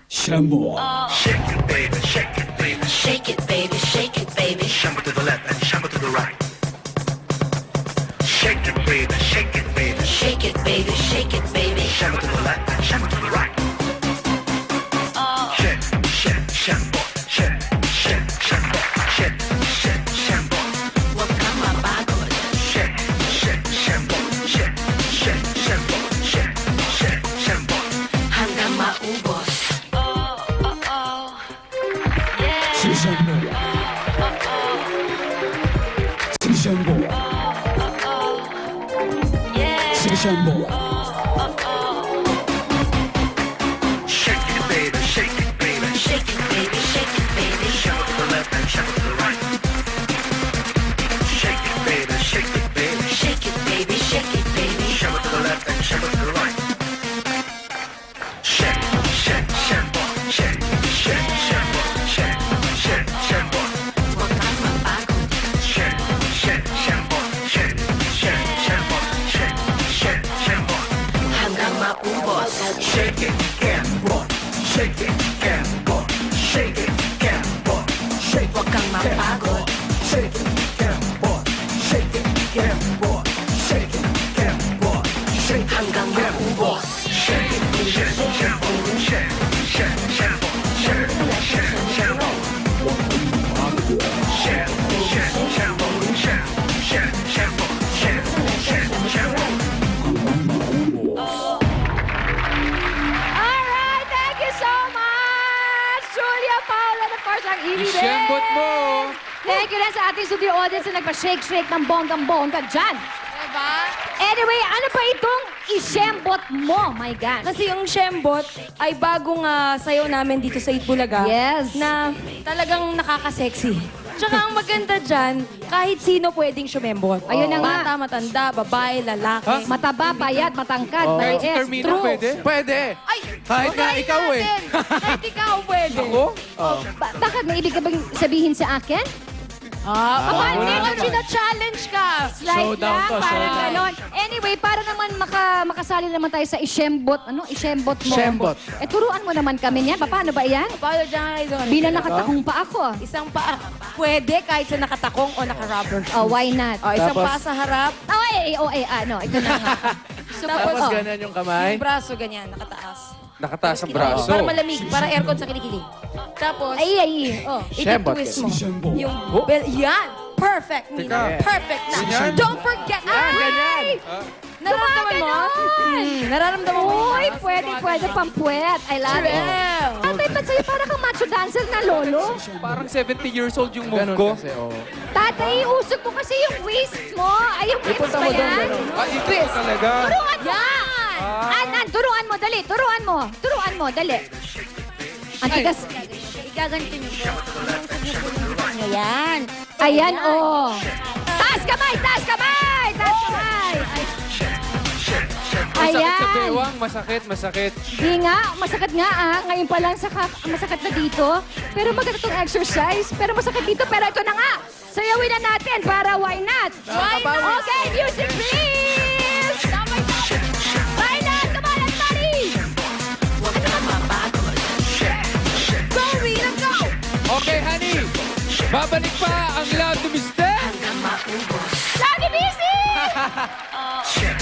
Shambo. Shake it, baby, shake it, baby. Shake it, baby, shake it, baby. Shambo to the left and shambo to the right. Shake it, baby, shake it, baby. Shake it, baby, shake it, baby. Shambo to the left and shambo to the right. Shake, shake, shambo, shake, shake, shambo, shake, shake, shambo. Huwag kang mapagod. Shake, shake, shambo, shake, shake, shambo, shake, shake, shambo. Hanggang maubos. Si Shambo. Si Shambo. Si Shambo. Shake it, baby, shake it, baby. Shake it, baby, shake it, baby. Shambo to the left and shambo to the right. Shake it, baby, shake it, baby. Shake it, baby, shake it, baby. Shambo to the left and shambo to the right. Shake, shake, shambo, shake, shake, shambo, shake, shake, shambo. Huwag kang mapagod. Shake, shake, shambo, shake, shake, shambo, shake, shake, shambo. Hanggang maubos. Shake it, gambo, shake it, gambo, shake it, gambo, shake Huwag kang mapagod. Shake it, gambo, shake it, gambo, shake it, gambo, shake it, Hanggang maubos. shake it, shake, shambo, shake, shake, shambo, shake, shake, shambo. Shake, shake, shambo, shake, shake, shambo, shake, shake, shambo. Alright, thank you so much! Julia, Paula, and of course, ang Evie Isembot mo. Thank you rin sa ating studio audience na nagpa-shake-shake ng bonggang-bongga dyan. Diba? Anyway, ano pa itong isembot mo? My God. Kasi yung Shembot ay bagong sayaw namin dito sa Itbulaga. Yes. Na talagang nakaka-sexy. Tsaka ang maganda dyan, kahit sino pwedeng sumembot. Ayun na nga. Bata, matanda, babae, lalaki. Mataba, payat, matangkad, Kahit si maliit. Carmina True. pwede? Pwede. Ay! Kahit nga try ikaw eh. natin. Kahit ikaw pwede. Ako? Bakit? May ibig ka bang sabihin sa akin? Paano wala mo challenge ka? Slide Showdown lang, to, parang showdown. ganon. Anyway, para naman makasali naman tayo sa isembot. Ano? Isembot mo. Shembot. Eh, turuan mo naman kami niyan. Paano ba yan? Paano dyan kayo? Bilang nakatakong pa ako. Isang paa. Pwede kahit sa nakatakong o naka-rubber shoe. Oh, why not? O, isang Tapos- paa sa harap. Ano, ito na nga. Tapos, Tapos ganyan yung kamay. yung braso ganyan, nakataas. Nakataas ang braso. Para malamig, para aircon sa kilikili. Tapos, Ay. Oh. Shembot. i-twist mo. Shambo. Yung Oh. yan! Perfect, Nina. Teka. Perfect na. Ganyan. Don't forget. Ganyan. Nararamdaman mo? Nararamdaman mo? Uy, pwede pang puwet. I love it. True. Tatay, ba't sa'yo parang kang macho dancer na lolo? Parang 70 years old yung move Ganun ko. kasi, oo. Tatay, usog mo kasi yung waist mo. Ay, yung hips Ipunta ba mo doon, yan? ganun. Ah, ito talaga. Turuan mo! Yan! Turuan mo, dali. Turuan mo, dali. Ang tigas. Igaganti niyo po. Ayan. Ayan, oh. Taas kamay! Taas kamay! Taas kamay! Masakit sa Ayan. bewang. Masakit. Di nga, masakit nga Ngayon pa lang masakit na dito. Pero maganda itong exercise. Pero masakit dito. Pero ito na nga. Sayawin na natin para why not? Why not? Okay, music please! Why not? Come on, everybody! Huwag kang mapagod. Go, Rina, go! Okay, honey. Babalik pa ang Loud to Mister. Hanggang maubos. Lagi busy! Shake,